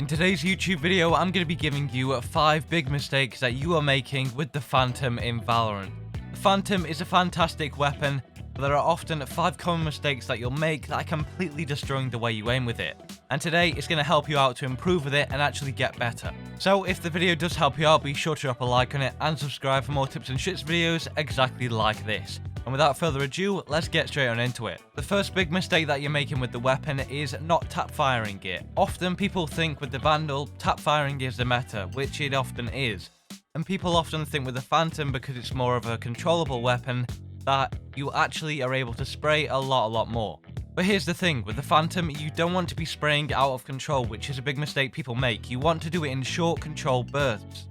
In today's YouTube video, I'm going to be giving you 5 big mistakes that you are making with the Phantom in Valorant. The Phantom is a fantastic weapon, but there are often 5 common mistakes that you'll make that are completely destroying the way you aim with it. And today, it's going to help you out to improve with it and actually get better. So if the video does help you out, be sure to drop a like on it and subscribe for more tips and tricks videos exactly like this. And without further ado, let's get straight on into it. The first big mistake that you're making with the weapon is not tap firing it. Often people think with the Vandal, tap firing is the meta, which it often is. And people often think with the Phantom, because it's more of a controllable weapon, that you actually are able to spray a lot more. But here's the thing, with the Phantom, you don't want to be spraying out of control, which is a big mistake people make. You want to do it in short control bursts,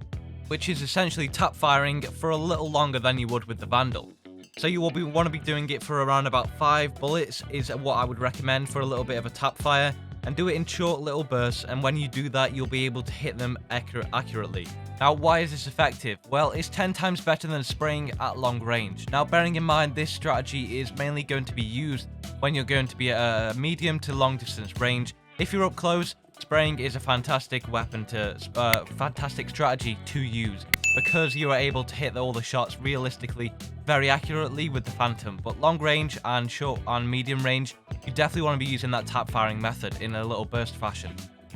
which is essentially tap firing for a little longer than you would with the Vandal. So you will want to be doing it for around about 5 bullets is what I would recommend for a little bit of a tap fire, and do it in short little bursts, and when you do that you'll be able to hit them accurately. Now why is this effective? Well, it's 10 times better than spraying at long range. Now bearing in mind this strategy is mainly going to be used when you're going to be at a medium to long distance range. If you're up close, spraying is a fantastic weapon fantastic strategy to use, because you are able to hit all the shots realistically very accurately with the Phantom. But long range and short and medium range, you definitely want to be using that tap firing method in a little burst fashion.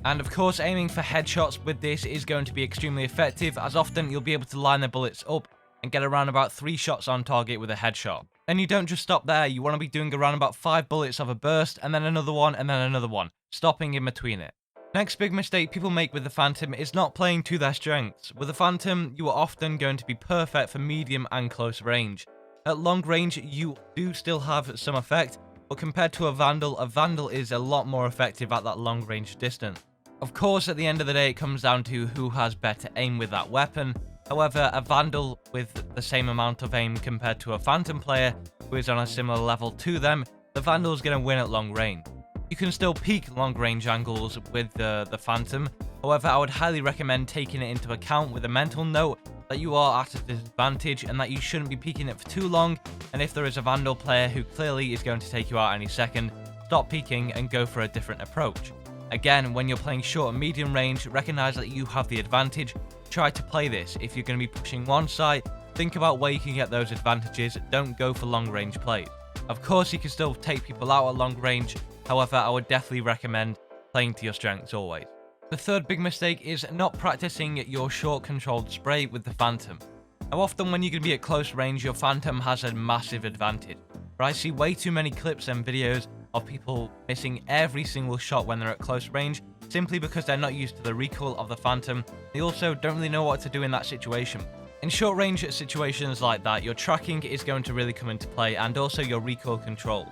And of course, aiming for headshots with this is going to be extremely effective, as often you'll be able to line the bullets up and get around about 3 shots on target with a headshot. And you don't just stop there, you want to be doing around about 5 bullets of a burst, and then another one, and then another one, stopping in between it. Next big mistake people make with the Phantom is not playing to their strengths. With the Phantom, you are often going to be perfect for medium and close range. At long range, you do still have some effect, but compared to a Vandal is a lot more effective at that long range distance. Of course, at the end of the day, it comes down to who has better aim with that weapon. However, a Vandal with the same amount of aim compared to a Phantom player who is on a similar level to them, the Vandal is going to win at long range. You can still peak long range angles with the Phantom. However, I would highly recommend taking it into account with a mental note that you are at a disadvantage and that you shouldn't be peeking it for too long. And if there is a Vandal player who clearly is going to take you out any second, stop peeking and go for a different approach. Again, when you're playing short and medium range, recognize that you have the advantage. Try to play this. If you're going to be pushing one side, think about where you can get those advantages. Don't go for long range plays. Of course, you can still take people out at long range. However, I would definitely recommend playing to your strengths always. The third big mistake is not practicing your short controlled spray with the Phantom. Now often when you're going to be at close range, your Phantom has a massive advantage. But I see way too many clips and videos of people missing every single shot when they're at close range, simply because they're not used to the recoil of the Phantom. They also don't really know what to do in that situation. In short range situations like that, your tracking is going to really come into play, and also your recoil control.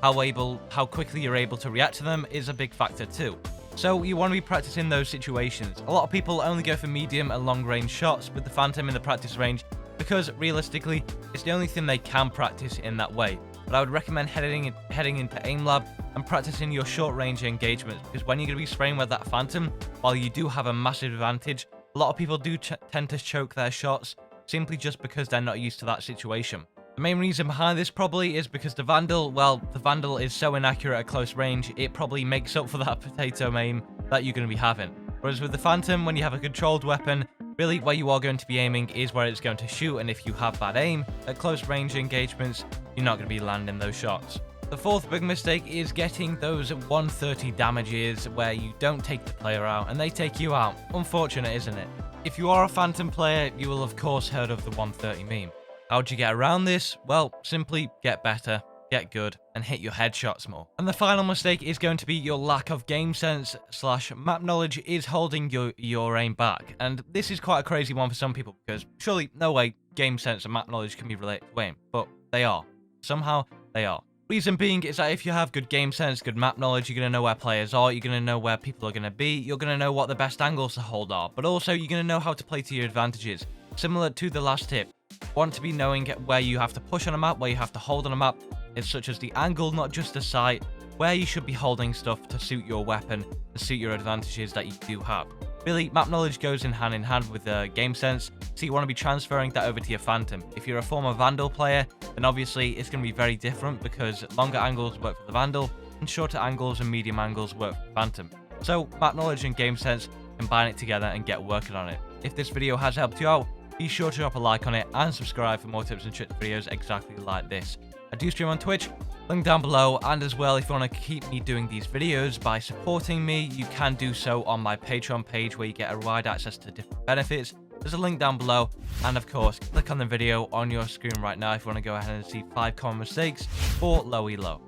How quickly you're able to react to them is a big factor too. So you want to be practicing those situations. A lot of people only go for medium and long range shots with the Phantom in the practice range because realistically it's the only thing they can practice in that way. But I would recommend heading into aim lab and practicing your short range engagements, because when you're going to be spraying with that Phantom, while you do have a massive advantage, a lot of people do tend to choke their shots simply just because they're not used to that situation. The main reason behind this probably is because the Vandal is so inaccurate at close range, it probably makes up for that potato aim that you're going to be having. Whereas with the Phantom, when you have a controlled weapon, really where you are going to be aiming is where it's going to shoot, and if you have bad aim at close range engagements, you're not going to be landing those shots. The fourth big mistake is getting those 130 damages where you don't take the player out and they take you out. Unfortunate, isn't it? If you are a Phantom player, you will of course heard of the 130 meme. How'd you get around this? Well, simply get better, get good, and hit your headshots more. And the final mistake is going to be your lack of game sense / map knowledge is holding your aim back. And this is quite a crazy one for some people, because surely no way game sense and map knowledge can be related to aim, but they are. Somehow they are. Reason being is that if you have good game sense, good map knowledge, you're going to know where players are, you're going to know where people are going to be, you're going to know what the best angles to hold are, but also you're going to know how to play to your advantages. Similar to the last tip, want to be knowing where you have to push on a map, where you have to hold on a map, is such as the angle, not just the sight, where you should be holding stuff to suit your weapon, to suit your advantages that you do have. Really, map knowledge goes in hand with game sense, so you want to be transferring that over to your Phantom. If you're a former Vandal player, then obviously it's going to be very different, because longer angles work for the Vandal, and shorter angles and medium angles work for the Phantom. So map knowledge and game sense, combine it together and get working on it. If this video has helped you out, be sure to drop a like on it and subscribe for more tips and tricks videos exactly like this. I do stream on Twitch, link down below, and as well, if you want to keep me doing these videos by supporting me, you can do so on my Patreon page where you get a wide access to different benefits. There's a link down below, and of course, click on the video on your screen right now if you want to go ahead and see 5 common mistakes for low elo.